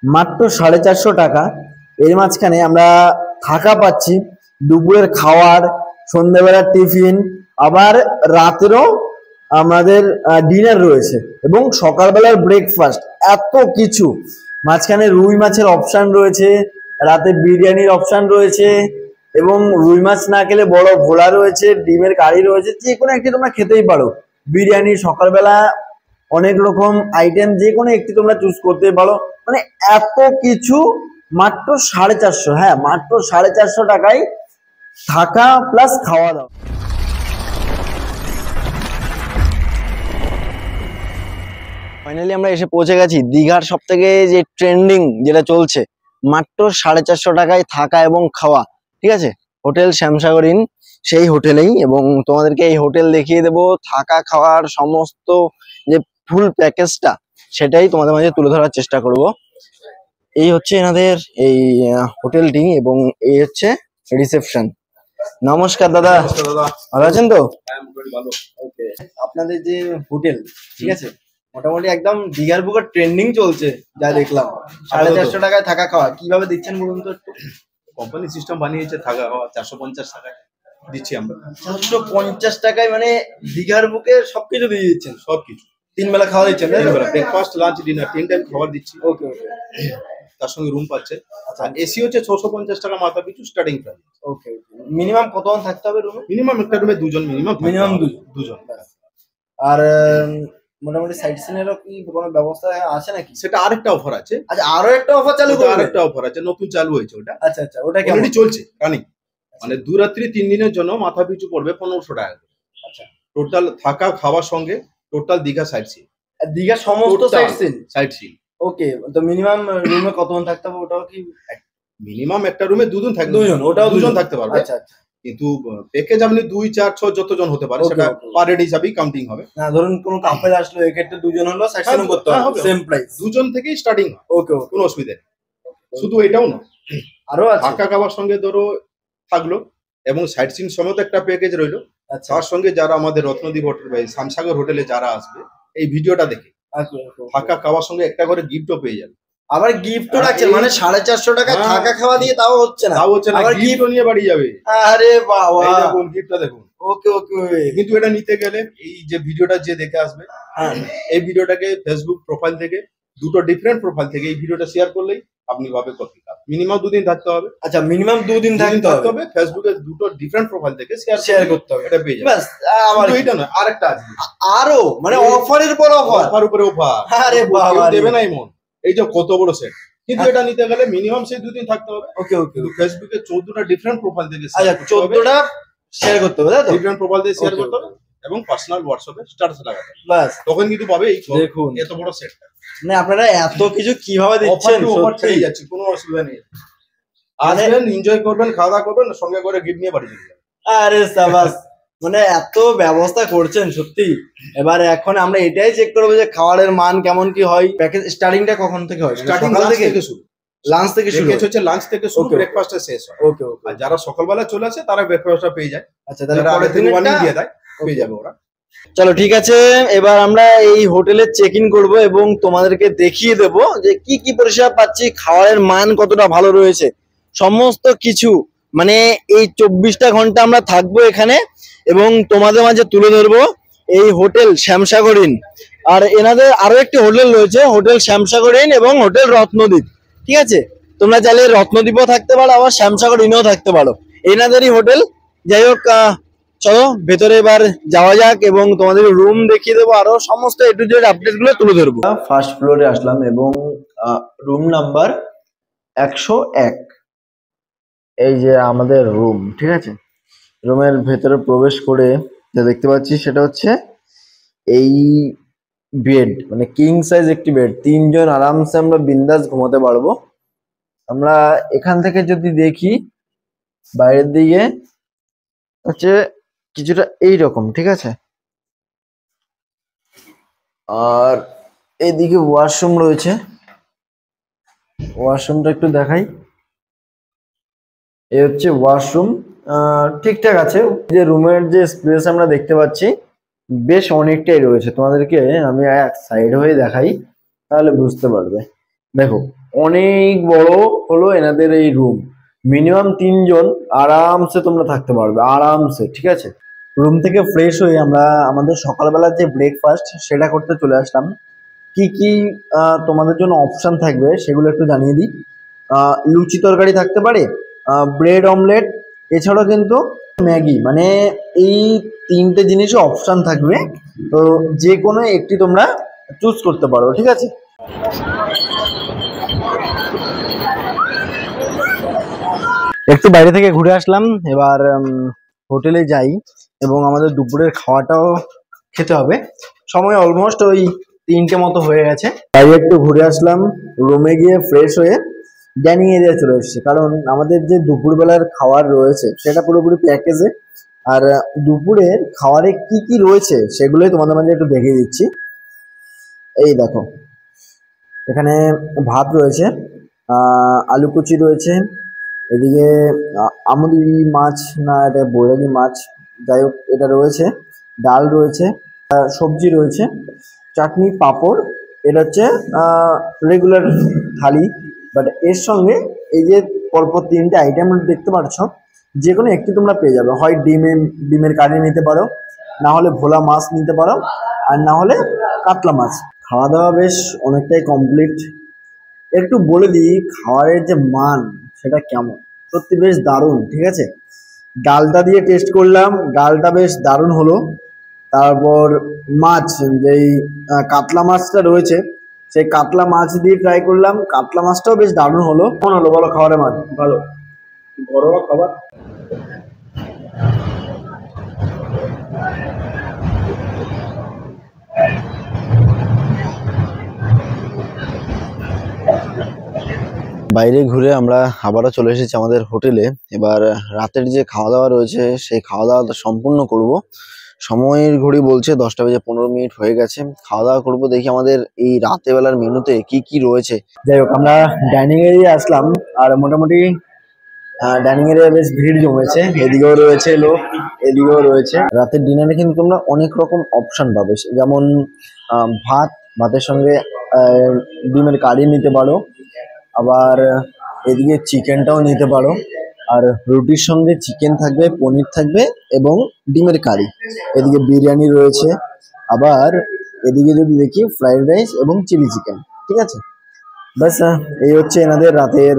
মাত্র 450 টাকা। এর মাঝখানে আমরা থাকা পাচ্ছি, দুপুরের খাওয়ার, সন্ধ্যাবেলার টিফিন, আবার রাতেরও আমাদের ডিনার রয়েছে এবং সকালবেলার ব্রেকফাস্ট, এত কিছু। মাঝখানে রুই মাছের অপশান রয়েছে, রাতে বিরিয়ানির অপশান রয়েছে এবং রুই মাছ না খেলে বড় ভোলা রয়েছে, ডিমের কারি রয়েছে, যে কোনো একটি তোমরা খেতেই পারো। বিরিয়ানি সকালবেলা অনেক রকম আইটেম, যে কোনো একটি তোমরা চুজ করতে পারো। মানে এত কিছু মাত্র 450। হ্যাঁ, মাত্র 450 টাকায় থাকা প্লাস খাওয়া দাওয়া। ফাইনালি আমরা এসে পৌঁছে গেছি দীঘার সব থেকে যে ট্রেন্ডিং যেটা চলছে, মাত্র 450 টাকায় থাকা এবং খাওয়া। ঠিক আছে, হোটেল শ্যামসাগর ইন, সেই হোটেলেই। এবং তোমাদেরকে এই হোটেল দেখিয়ে দেবো, থাকা খাওয়ার সমস্ত যে ফুল প্যাকেজটা সেটাই তোমাদের মাঝে তুলে ধরার চেষ্টা করব। এই হচ্ছে এনাদের এই হোটেলটি এবং এই হচ্ছে রিসেপশন। নমস্কার দাদা, ভালো আছেন তো? ওকে, আপনাদের যে হোটেল, ঠিক আছে, মোটামুটি একদম দীঘার বুকের ট্রেন্ডিং চলছে যা দেখলাম। 450 টাকায় থাকা খাওয়া কিভাবে দিচ্ছেন বলুন তো একটু? কোম্পানি সিস্টেম বানিয়েছে, থাকা খাওয়া 450 টাকায় দিচ্ছি আমরা। 450 টাকায় মানে দীঘার বুকে সবকিছু দিয়ে দিচ্ছেন? সবকিছু, 3 বেলা খাওয়া দিচ্ছেন? ব্রেকফাস্ট, লাঞ্চ, ডিনার 3 টাইম খাবার দিচ্ছি। ওকে ওকে। তার সঙ্গে রুম পাচ্ছে। আর এসি হচ্ছে 650 টাকা মাথা পিছু স্টার্টিং প্রাইস। ওকে। মিনিমাম কতজন থাকতে হবে রুমে? মিনিমাম একটা রুমে দুজন, মিনিমাম দুজন। আর মোটামুটি সাইট সিনেরও কি কোনো ব্যবস্থা আছে নাকি? সেটা আরেকটা অফার আছে। আচ্ছা, আরো একটা অফার চালু করবে? আরেকটা অফার আছে, নতুন চালু হয়েছে ওটা। আচ্ছা আচ্ছা, ওটা কি অলরেডি চলছে রানিং। মানে 2 রাত্রি 3 দিনের জন্য মাথা পিছু পড়বে 1500 টাকা। আচ্ছা, টোটাল থাকা খাওয়ার সঙ্গে total Digha sightseeing. Digha সমস্ত সাইট সিন। ওকে। তো মিনিমাম রুমে কতজন থাকতে হবে? ওটাও কি মিনিমাম একটা রুমে দুজন থাকবে? দুজন, ওটাও দুজন থাকতে পারবে। আচ্ছা আচ্ছা। কিন্তু প্যাকেজ আপনি 2, 4, 6 যতজন হতে পারে সেটা পার হেড হিসাবেই কাউন্টিং হবে। না, ধরুন কোন কাপল আসলো, এক্ষেত্রে দুজন হলো, সাইট সিন করতে হবে, সেম প্রাইস। দুজন থেকেই স্টার্টিং হয়। ওকে, কোনো অসুবিধা নেই। শুধু এটাও না, আরো আছে। থাকা খাওয়ার সঙ্গে ধরো থাকলো এবং সাইট সিন সমেত একটা প্যাকেজ রইলো। তার সঙ্গে যারা আমাদের রত্নদ্বীপ হোটেল বা শ্যামসাগর হোটেলে যারা আসবে এই ভিডিওটা দেখে থাকা খাওয়ার সঙ্গে একটা করে গিফটও পেয়ে যাবে। আবার গিফটও রাখছে? মানে 450 টাকা থাকা খাওয়া দিয়ে তাও হচ্ছে না? আবার গিফটও নিয়ে বাড়ি যাবে। আরে বাবা, এই দেখুন গিফটটা দেখুন। ওকে ওকে। কিন্তু এটা নিতে গেলে এই যে ভিডিওটা যে দেখে আসবে, এই ভিডিওটাকে ফেসবুক প্রোফাইল থেকে, দুটো ডিফারেন্ট প্রোফাইল থেকে এই ভিডিওটা শেয়ার করলেই আপনি পাবে কপি কাপ। মিনিমাম 2 দিন থাকতে হবে। আচ্ছা, মিনিমাম 2 দিন থাকতে হবে। ফেসবুকে দুটো ডিফারেন্ট প্রোফাইল থেকে শেয়ার করতে হবে, এটা পেয়ে যাবে। বাস, আমার এটা না, আরেকটা আছে আরো, মানে অফারের পর অফার, অফার উপরে অফার। আরে বাবা, দেবে না এমন। এই যে কত বড় সেট, কিন্তু এটা নিতে গেলে মিনিমাম সেই 2 দিন থাকতে হবে। ওকে ওকে। কিন্তু ফেসবুকে 14টা ডিফারেন্ট প্রোফাইল থেকে, আচ্ছা 14টা শেয়ার করতে হবে, তাই তো? ডিফারেন্ট প্রোফাইল দিয়ে শেয়ার করতে হবে এবং পার্সোনাল হোয়াটসঅ্যাপে স্ট্যাটাস লাগাতে হবে। বাস, তখন কিন্তু পাবে এই দেখুন এত বড় সেট। মানে আপনারা এত কিছু কিভাবে দিচ্ছেন? অফার পেয়ে যাচ্ছে, কোনো অসুবিধা নেই। আসবেন, এনজয় করবেন, খাওয়া দাওয়া করবেন, সঙ্গে করে গিফট নিয়ে বাড়ি চলে যাবেন। আরে সাবাস, মানে এত ব্যবস্থা করছেন সত্যি। এবার এখন আমরা এটাই চেক করবো যে খাবারের মান কেমন কি হয়। প্যাকেজ স্টার্টিংটা কখন থেকে হয়? স্টার্টিং থেকে শুরু, লাঞ্চ থেকে শুরু হচ্ছে, লাঞ্চ থেকে শুরু, ব্রেকফাস্টে শেষ হয়। ওকে ওকে। আর যারা সকালবেলা চলে আসে তারা ব্রেকফাস্টটা পেয়ে যায়। আচ্ছা, তাহলে পরের দিন ওয়ার্নিং দিয়ে দেয়, পেয়ে যাবে ওরা। চলো ঠিক আছে, এবার আমরা এই হোটেলে চেক ইন করবো এবং তোমাদেরকে দেখিয়ে দেবো যে কি কি পরিষেবা পাচ্ছি, খাবারের মান কতটা ভালো রয়েছে, সমস্ত কিছু। মানে এই 24টা ঘন্টা আমরা থাকবো এখানে এবং তোমাদের মাঝে তুলে ধরবো এই হোটেল শ্যামসাগর ইন। আর এনাদের আরো একটি হোটেল রয়েছে, হোটেল শ্যামসাগর ইন এবং হোটেল রত্নদ্বীপ। ঠিক আছে, তোমরা চাইলে রত্নদ্বীপও থাকতে পারো, আবার শ্যামসাগর ইনও থাকতে পারো, এনাদেরই হোটেল। যাই হোক, চলো ভেতরে এবার যাওয়া যাক এবং তোমাদের রুম দেখিয়ে দেবো, আরো সমস্ত এ টু জেড আপডেট গুলো তুলে ধরবো। ফার্স্ট ফ্লোরে আসলাম এবং রুম নাম্বার 101, এই যে আমাদের রুম। ঠিক আছে, রুমের ভেতরে প্রবেশ করে যা দেখতে পাচ্ছি সেটা হচ্ছে এই বেড, মানে কিং সাইজ একটি বেড। 3 জন আরামসে আমরা বিন্দাস ঘুমাতে পারবো। আমরা এখান থেকে যদি দেখি বাইরের দিকে হচ্ছে কিছুটা এইরকম। ঠিক আছে, আর এইদিকে ওয়াশরুম রয়েছে, ওয়াশরুমটা একটু দেখাই। এই হচ্ছে ওয়াশরুম, ঠিকঠাক আছে। যে রুমের যে স্পেস আমরা দেখতে পাচ্ছি বেশ অনেকটাই রয়েছে। তোমাদেরকে আমি এক সাইড হয়ে দেখাই, তাহলে বুঝতে পারবে। দেখো, অনেক বড় হলো এনাদের এই রুম। মিনিমাম 3 জন আরামসে তোমরা থাকতে পারবে, আরামসে, ঠিক আছে। রুম থেকে ফ্রেশ হয়ে আমরা আমাদের সকালবেলার যে ব্রেকফাস্ট সেটা করতে চলে আসলাম। কি কি তোমাদের জন্য অপশন থাকবে সেগুলো একটু জানিয়ে দিই। লুচি তরকারি থাকতে পারে, ব্রেড অমলেট, এছাড়াও কিন্তু ম্যাগি, মানে এই 3টে জিনিসই অপশন থাকবে। তো যে কোনো একটি তোমরা চুজ করতে পারো, ঠিক আছে। একটু বাইরে থেকে ঘুরে আসলাম, এবার হোটেলে যাই এবং আমাদের দুপুরের খাওয়াটাও খেতে হবে। সময় অলমোস্ট ওই 3টে মতো হয়ে গেছে। বাইরে একটু ঘুরে আসলাম, রুমে গিয়ে ফ্রেশ হয়ে ডাইনিং এরিয়া চলে এসেছে, কারণ আমাদের যে দুপুরবেলার খাবার রয়েছে সেটা পুরোপুরি প্যাকেজে। আর দুপুরের খাবারে কি কি রয়েছে সেগুলোই তোমাদের মাঝে একটু দেখিয়ে দিচ্ছি। এই দেখো, এখানে ভাত রয়েছে, আলু কুচি রয়েছে, এদিকে আমুদি মাছ, না এটা বৈরাগী মাছ, যাই হোক এটা রয়েছে, ডাল রয়েছে, সবজি রয়েছে, চাটনি, পাঁপড়। এটা হচ্ছে রেগুলার থালি। বাট এর সঙ্গে এই যে পরপর 3টে আইটেম দেখতে পাচ্ছ, যে কোনো একটি তোমরা পেয়ে যাবে। হয় ডিমের কারি নিতে পারো, না হলে ভোলা মাছ নিতে পারো, আর না হলে কাতলা মাছ। খাওয়া দাওয়া বেশ অনেকটাই কমপ্লিট। একটু বলে দিই খাবারের যে মান সেটা কেমন, সত্যি বেশ দারুণ, ঠিক আছে। ডালটা দিয়ে টেস্ট করলাম, ডালটা বেশ দারুণ হলো। তারপর মাছ, যেই কাতলা মাছটা রয়েছে সেই কাতলা মাছ দিয়ে ট্রাই করলাম, কাতলা মাছটাও বেশ দারুণ হলো। কেমন হলো বলো খাবারের মান? ভালো, ঘরোয়া খাবার। বাইরে ঘুরে আমরা আবারও চলে এসেছি আমাদের হোটেলে। এবার রাতের যে খাওয়া দাওয়া রয়েছে সেই খাওয়া দাওয়াটা সম্পূর্ণ করব। সময়ের ঘড়ি বলছে 10টা বেজে 15 মিনিট হয়ে গেছে। খাওয়া দাওয়া করবো, দেখি আমাদের এই রাতে বেলার মেনুতে কি কি রয়েছে। যাই হোক, আমরা ডাইনিং এরিয়া আসলাম, আর মোটামুটি ডাইনিং এরিয়া বেশ ভিড় জমেছে। এদিকেও রয়েছে লোক, এদিকেও রয়েছে। রাতের ডিনারে কিন্তু তোমরা অনেক রকম অপশন পাবে, যেমন ভাতের সঙ্গে ডিমের কারি নিতে পারো, আবার এদিকে চিকেনটাও নিতে পারো, আর রুটির সঙ্গে চিকেন থাকবে, পনির থাকবে এবং ডিমের কারি। এদিকে বিরিয়ানি রয়েছে, আবার এদিকে যদি দেখি ফ্রাইড রাইস এবং চিলি চিকেন, ঠিক আছে। ব্যাস, এই হচ্ছে এনাদের রাতের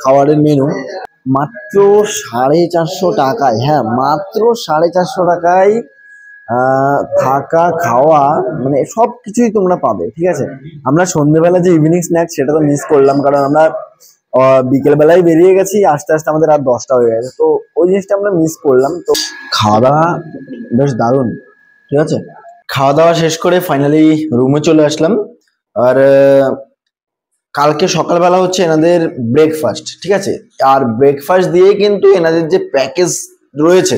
খাবারের মেনু। মাত্র 450 টাকায়, হ্যাঁ মাত্র 450 টাকায় থাকা খাওয়া মানে সব কিছুই তোমরা পাবে, ঠিক আছে। আমরা সন্ধ্যেবেলা যে ইভিনিং স্ন্যাক্স সেটা তো মিস করলাম, কারণ আমরা বিকেল বেলায় বেরিয়ে গেছি, আস্তে আস্তে আমাদের রাত 10টা হয়ে গেছে, তো ওই জিনিসটা আমরা মিস করলাম। তো খাওয়া দাওয়া বেশ দারুণ, ঠিক আছে। খাওয়া দাওয়া শেষ করে ফাইনালি রুমে চলে আসলাম। আর কালকে সকালবেলা হচ্ছে এনাদের ব্রেকফাস্ট, ঠিক আছে। আর ব্রেকফাস্ট দিয়ে কিন্তু এনাদের যে প্যাকেজ রয়েছে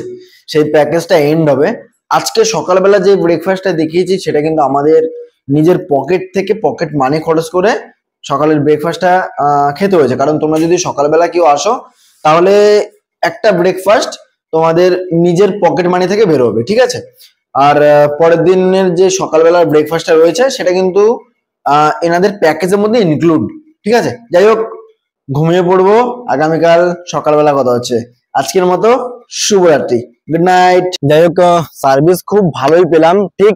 সেই প্যাকেজটা এন্ড হবে। আজকে সকালবেলা যে ব্রেকফাস্টটা দেখিয়েছি সেটা কিন্তু আমাদের নিজের পকেট থেকে, পকেট মানি খরচ করে সকালের ব্রেকফাস্টটা খেতে হয়েছে। কারণ তোমরা যদি সকালবেলা কেউ আসো তাহলে একটা ব্রেকফাস্ট তোমাদের নিজের পকেট মানি থেকে বেরোবে, ঠিক আছে। আর পরের দিনের যে সকালবেলার ব্রেকফাস্টটা রয়েছে সেটা কিন্তু এনাদের প্যাকেজের মধ্যে ইনক্লুড, ঠিক আছে। যাই হোক, ঘুমিয়ে পড়বো, আগামীকাল সকালবেলা কথা হচ্ছে। আজকের মতো শুভরাত্রি, গুড নাইট। যাই হোক, সার্ভিস খুব ভালোই পেলাম। ঠিক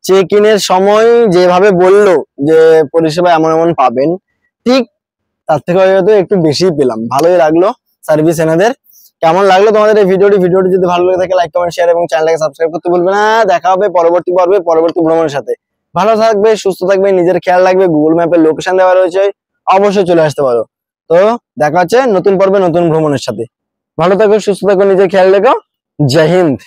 চেক ইনের সময় যেভাবে বললো যে পরিষেবা এমন এমন পাবেন, ঠিক তার থেকে হয়তো একটু বেশি পেলাম। ভালোই লাগলো সার্ভিস এনাদের। কেমন লাগলো তোমাদের এই ভিডিওটি যদি ভালো লাগে থাকে লাইক, কমেন্ট, শেয়ার এবং চ্যানেলটাকে সাবস্ক্রাইব করতে ভুলবে না। দেখা হবে পরবর্তী পর্বে, পরবর্তী ভ্রমণের সাথে। ভালো থাকবে, সুস্থ থাকবে, নিজের খেয়াল রাখবে। গুগল ম্যাপে লোকেশন দেওয়া রয়েছে, অবশ্যই চলে আসতে পারো। তো দেখা হচ্ছে নতুন পর্বে, নতুন ভ্রমণের সাথে। ভালো থাকো, সুস্থ থাকো, নিজের খেয়াল রেখো। জয় হিন্দ।